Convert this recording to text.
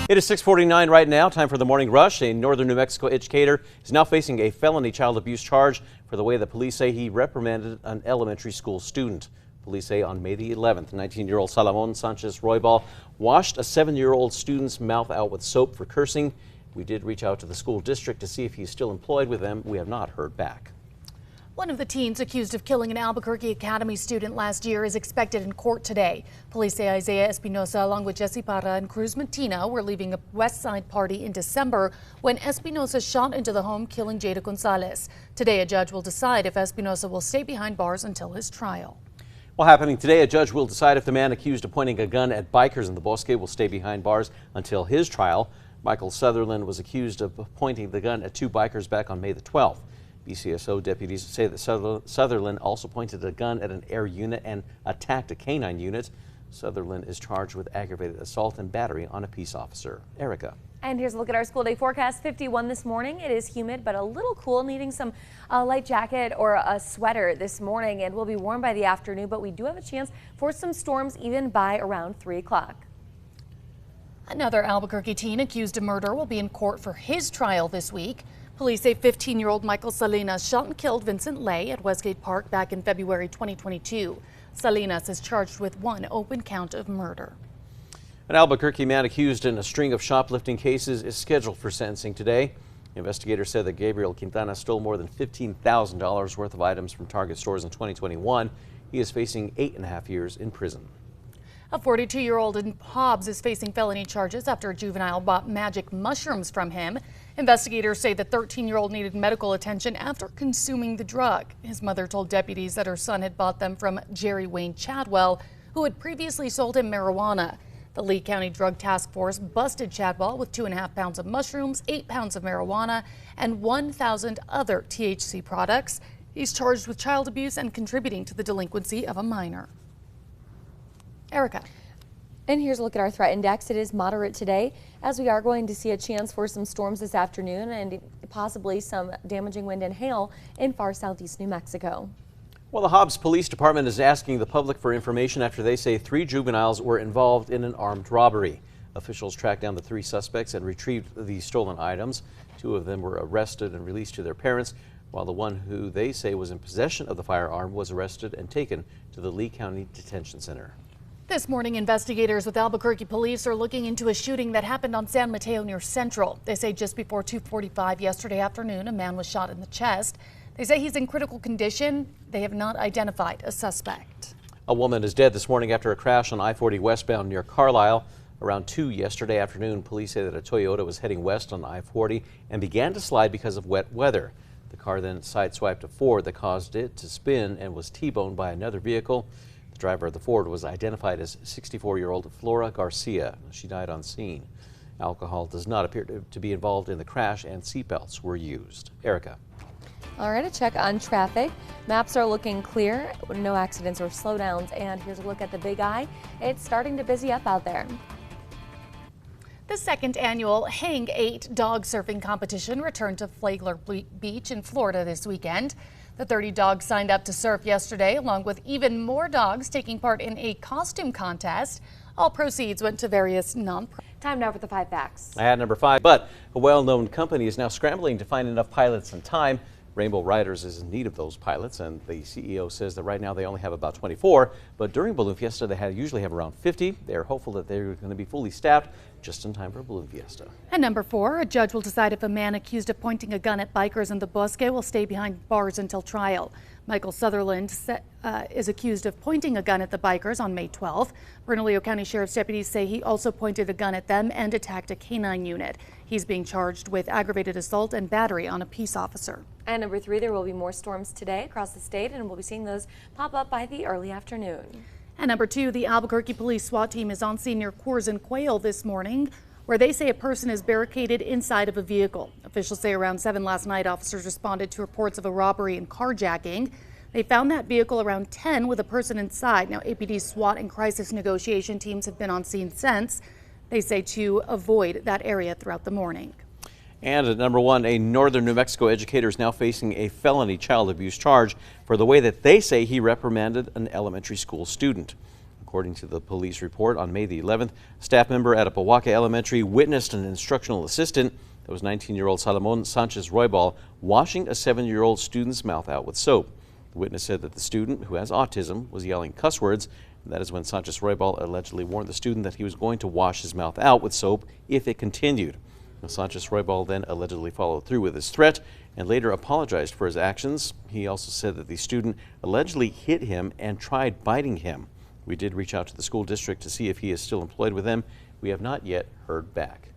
It is 6:49 right now. Time for the morning rush. A northern New Mexico educator is now facing a felony child abuse charge for the way that police say he reprimanded an elementary school student. Police say on May the 11th, 19-year-old Salomon Sanchez Roybal washed a 7-year-old student's mouth out with soap for cursing. We did reach out to the school district to see if he's still employed with them. We have not heard back. One of the teens accused of killing an Albuquerque Academy student last year is expected in court today. Police say Isaiah Espinosa, along with Jesse Parra and Cruz Martina, were leaving a West Side party in December when Espinosa shot into the home, killing Jada Gonzalez. Today, a judge will decide if Espinosa will stay behind bars until his trial. Well, happening today, a judge will decide if the man accused of pointing a gun at bikers in the Bosque will stay behind bars until his trial. Michael Sutherland was accused of pointing the gun at 2 bikers back on May the 12th. BCSO deputies say that Sutherland also pointed a gun at an air unit and attacked a canine unit. Sutherland is charged with aggravated assault and battery on a peace officer. Erica. And here's a look at our school day forecast. 51 this morning. It is humid, but a little cool, needing some light jacket or a sweater this morning. And we'll be warm by the afternoon, but we do have a chance for some storms even by around 3 o'clock. Another Albuquerque teen accused of murder will be in court for his trial this week. Police say 15-year-old Michael Salinas shot and killed Vincent Lay at Westgate Park back in February 2022. Salinas is charged with 1 open count of murder. An Albuquerque man accused in a string of shoplifting cases is scheduled for sentencing today. Investigators said that Gabriel Quintana stole more than $15,000 worth of items from Target stores in 2021. He is facing 8.5 years in prison. A 42-year-old in Hobbs is facing felony charges after a juvenile bought magic mushrooms from him. Investigators say the 13-year-old needed medical attention after consuming the drug. His mother told deputies that her son had bought them from Jerry Wayne Chadwell, who had previously sold him marijuana. The Lee County Drug Task Force busted Chadwell with 2.5 pounds of mushrooms, 8 pounds of marijuana, and 1,000 other THC products. He's charged with child abuse and contributing to the delinquency of a minor. Erica. And here's a look at our threat index. It is moderate today, as we are going to see a chance for some storms this afternoon and possibly some damaging wind and hail in far southeast New Mexico. Well, the Hobbs Police Department is asking the public for information after they say 3 juveniles were involved in an armed robbery. Officials tracked down the 3 suspects and retrieved the stolen items. 2 of them were arrested and released to their parents, while the one who they say was in possession of the firearm was arrested and taken to the Lee County Detention Center. This morning, investigators with Albuquerque police are looking into a shooting that happened on San Mateo near Central. They say just before 2:45 yesterday afternoon, a man was shot in the chest. They say he's in critical condition. They have not identified a suspect. A woman is dead this morning after a crash on I-40 westbound near Carlisle. Around 2 yesterday afternoon, police say that a Toyota was heading west on I-40 and began to slide because of wet weather. The car then sideswiped a Ford that caused it to spin and was T-boned by another vehicle. The driver of the Ford was identified as 64-year-old Flora Garcia. She died on scene. Alcohol does not appear to be involved in the crash, and seatbelts were used. Erica. All right, a check on traffic. Maps are looking clear, no accidents or slowdowns. And here's a look at the Big I. It's starting to busy up out there. The second annual Hang 8 dog surfing competition returned to Flagler Beach in Florida this weekend. The 30 dogs signed up to surf yesterday, along with even more dogs taking part in a costume contest. All proceeds went to various non-profit. Time now for the 5 facts. At number 5, but a well-known company is now scrambling to find enough pilots in time. Rainbow Riders is in need of those pilots, and the CEO says that right now they only have about 24, but during Balloon Fiesta they usually have around 50. They're hopeful that they're going to be fully staffed just in time for Balloon Fiesta. And number 4, a judge will decide if a man accused of pointing a gun at bikers in the Bosque will stay behind bars until trial. Michael Sutherland is accused of pointing a gun at the bikers on May 12th. Bernalillo County Sheriff's deputies say he also pointed a gun at them and attacked a canine unit. He's being charged with aggravated assault and battery on a peace officer. And number 3, there will be more storms today across the state, and we'll be seeing those pop up by the early afternoon. And number 2, the Albuquerque Police SWAT team is on scene near Coors and Quail this morning, where they say a person is barricaded inside of a vehicle. Officials say around 7 last night, officers responded to reports of a robbery and carjacking. They found that vehicle around 10 with a person inside. Now, APD SWAT and crisis negotiation teams have been on scene since. They say to avoid that area throughout the morning. And at number 1, a northern New Mexico educator is now facing a felony child abuse charge for the way that they say he reprimanded an elementary school student. According to the police report, on May the 11th, a staff member at Apawaka Elementary witnessed an instructional assistant, that was 19-year-old Salomon Sanchez Roybal, washing a 7-year-old student's mouth out with soap. The witness said that the student, who has autism, was yelling cuss words, and that is when Sanchez Roybal allegedly warned the student that he was going to wash his mouth out with soap if it continued. Now, Sanchez Roybal then allegedly followed through with his threat and later apologized for his actions. He also said that the student allegedly hit him and tried biting him. We did reach out to the school district to see if he is still employed with them. We have not yet heard back.